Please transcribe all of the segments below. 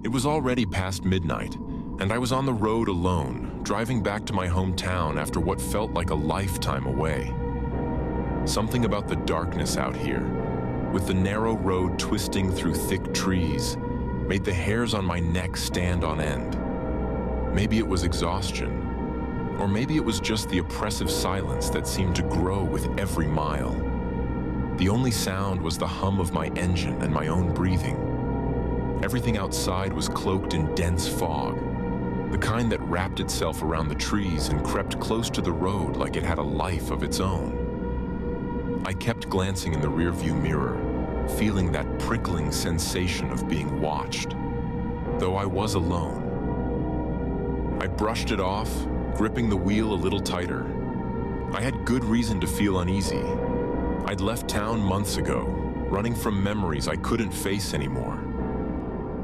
It was already past midnight, and I was on the road alone, driving back to my hometown after what felt like a lifetime away. Something about the darkness out here, with the narrow road twisting through thick trees, made the hairs on my neck stand on end. Maybe it was exhaustion, or maybe it was just the oppressive silence that seemed to grow with every mile. The only sound was the hum of my engine and my own breathing. Everything outside was cloaked in dense fog, the kind that wrapped itself around the trees and crept close to the road like it had a life of its own. I kept glancing in the rearview mirror, feeling that prickling sensation of being watched, though I was alone. I brushed it off, gripping the wheel a little tighter. I had good reason to feel uneasy. I'd left town months ago, running from memories I couldn't face anymore.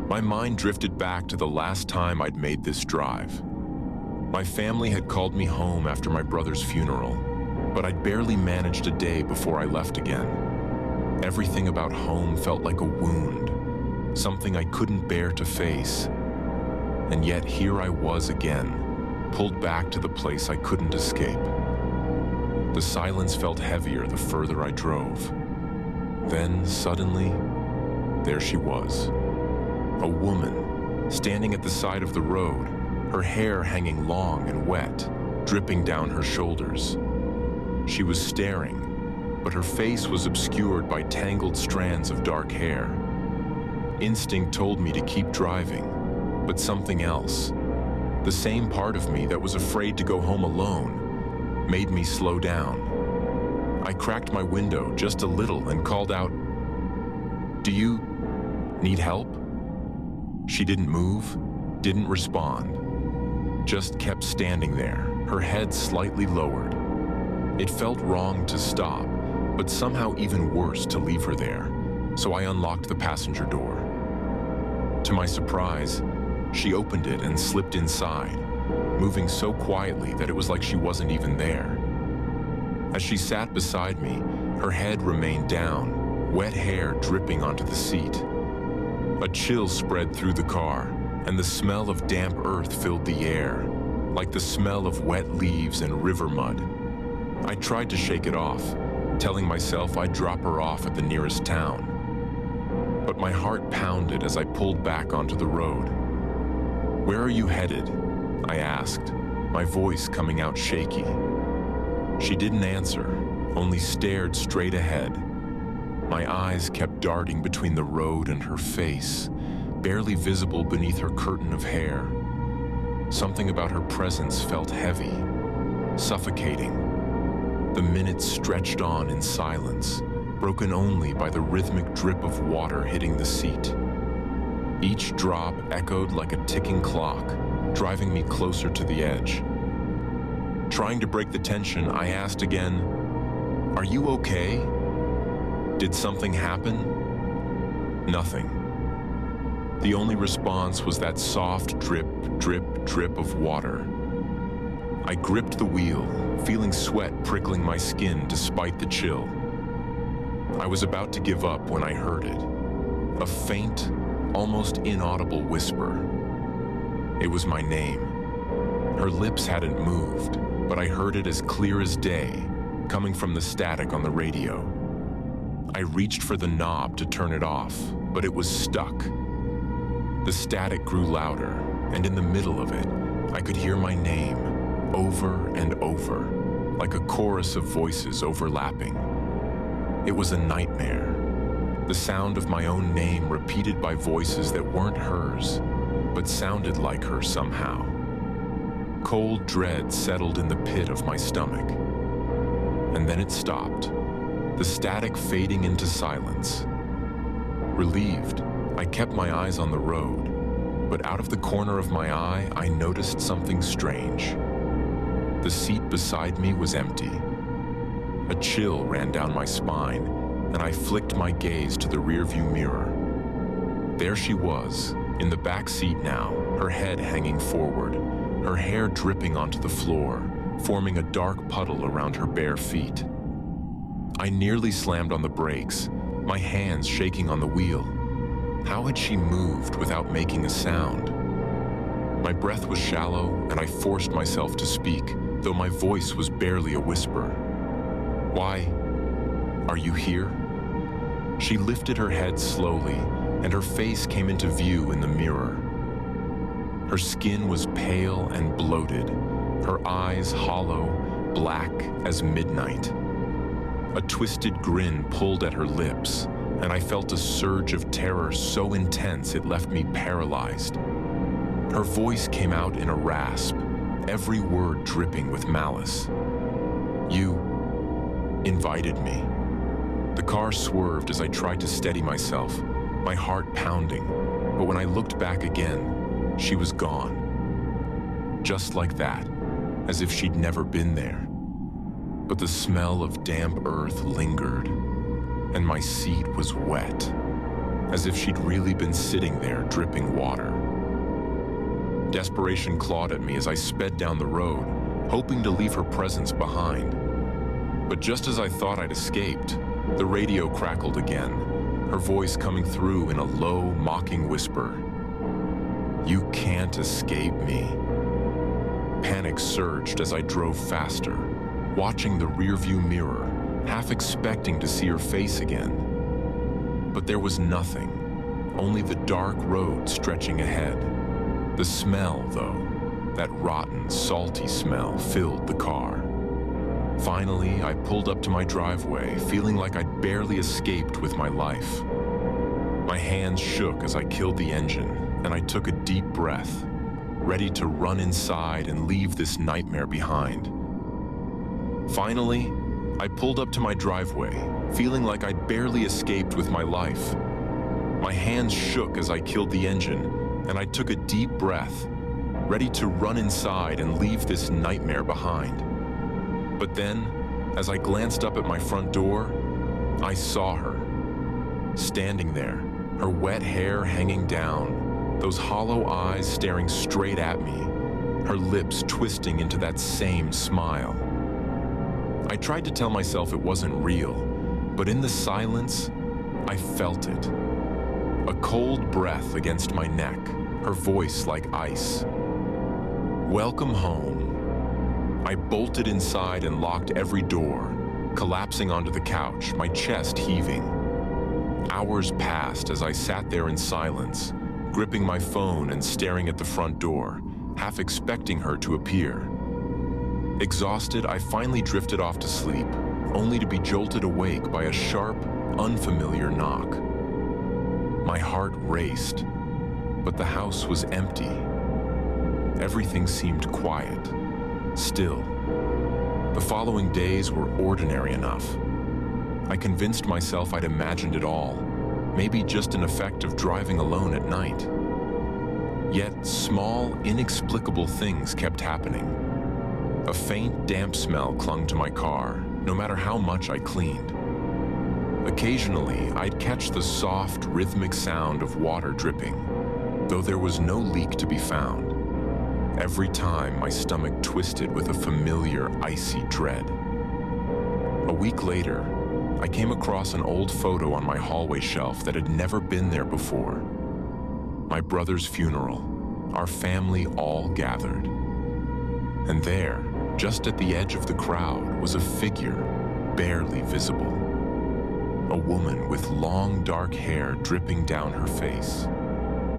My mind drifted back to the last time I'd made this drive. My family had called me home after my brother's funeral, but I'd barely managed a day before I left again. Everything about home felt like a wound, something I couldn't bear to face. And yet here I was again, pulled back to the place I couldn't escape. The silence felt heavier the further I drove. Then, suddenly, there she was. A woman, standing at the side of the road, her hair hanging long and wet, dripping down her shoulders. She was staring, but her face was obscured by tangled strands of dark hair. Instinct told me to keep driving, but something else, the same part of me that was afraid to go home alone, made me slow down. I cracked my window just a little and called out, "Do you need help?" She didn't move, didn't respond, just kept standing there, her head slightly lowered. It felt wrong to stop, but somehow even worse to leave her there, so I unlocked the passenger door. To my surprise, she opened it and slipped inside, moving so quietly that it was like she wasn't even there. As she sat beside me, her head remained down, wet hair dripping onto the seat. A chill spread through the car, and the smell of damp earth filled the air, like the smell of wet leaves and river mud. I tried to shake it off, telling myself I'd drop her off at the nearest town. But my heart pounded as I pulled back onto the road. "Where are you headed?" I asked, my voice coming out shaky. She didn't answer, only stared straight ahead. My eyes kept darting between the road and her face, barely visible beneath her curtain of hair. Something about her presence felt heavy, suffocating. The minutes stretched on in silence, broken only by the rhythmic drip of water hitting the seat. Each drop echoed like a ticking clock, driving me closer to the edge. Trying to break the tension, I asked again, "Are you okay? Did something happen?" Nothing. The only response was that soft drip, drip, drip of water. I gripped the wheel, feeling sweat prickling my skin despite the chill. I was about to give up when I heard it. A faint, almost inaudible whisper. It was my name. Her lips hadn't moved, but I heard it as clear as day, coming from the static on the radio. I reached for the knob to turn it off, but it was stuck. The static grew louder, and in the middle of it, I could hear my name, over and over, like a chorus of voices overlapping. It was a nightmare. The sound of my own name repeated by voices that weren't hers, but sounded like her somehow. Cold dread settled in the pit of my stomach. And then it stopped, the static fading into silence. Relieved, I kept my eyes on the road, but out of the corner of my eye, I noticed something strange. The seat beside me was empty. A chill ran down my spine, and I flicked my gaze to the rearview mirror. There she was, in the back seat now, her head hanging forward, her hair dripping onto the floor, forming a dark puddle around her bare feet. I nearly slammed on the brakes, my hands shaking on the wheel. How had she moved without making a sound? My breath was shallow, and I forced myself to speak, though my voice was barely a whisper. "Why, are you here?" She lifted her head slowly, and her face came into view in the mirror. Her skin was pale and bloated, her eyes hollow, black as midnight. A twisted grin pulled at her lips, and I felt a surge of terror so intense it left me paralyzed. Her voice came out in a rasp, every word dripping with malice. "You invited me." The car swerved as I tried to steady myself, my heart pounding, but when I looked back again, she was gone. Just like that, as if she'd never been there. But the smell of damp earth lingered, and my seat was wet, as if she'd really been sitting there dripping water. Desperation clawed at me as I sped down the road, hoping to leave her presence behind. But just as I thought I'd escaped, the radio crackled again, her voice coming through in a low, mocking whisper. "You can't escape me." Panic surged as I drove faster, watching the rearview mirror, half expecting to see her face again. But there was nothing, only the dark road stretching ahead. The smell, though, that rotten, salty smell, filled the car. Finally, I pulled up to my driveway, feeling like I'd barely escaped with my life. My hands shook as I killed the engine, and I took a deep breath, ready to run inside and leave this nightmare behind. Finally, I pulled up to my driveway, feeling like I'd barely escaped with my life. My hands shook as I killed the engine, and I took a deep breath, ready to run inside and leave this nightmare behind. But then, as I glanced up at my front door, I saw her, standing there, her wet hair hanging down, those hollow eyes staring straight at me, her lips twisting into that same smile. I tried to tell myself it wasn't real, but in the silence, I felt it. A cold breath against my neck, her voice like ice. "Welcome home." I bolted inside and locked every door, collapsing onto the couch, my chest heaving. Hours passed as I sat there in silence, gripping my phone and staring at the front door, half expecting her to appear. Exhausted, I finally drifted off to sleep, only to be jolted awake by a sharp, unfamiliar knock. My heart raced, but the house was empty. Everything seemed quiet, still. The following days were ordinary enough. I convinced myself I'd imagined it all, maybe just an effect of driving alone at night. Yet small, inexplicable things kept happening. A faint, damp smell clung to my car, no matter how much I cleaned. Occasionally, I'd catch the soft, rhythmic sound of water dripping, though there was no leak to be found. Every time, my stomach twisted with a familiar, icy dread. A week later, I came across an old photo on my hallway shelf that had never been there before. My brother's funeral, our family all gathered. And there, just at the edge of the crowd, was a figure, barely visible. A woman with long dark hair dripping down her face.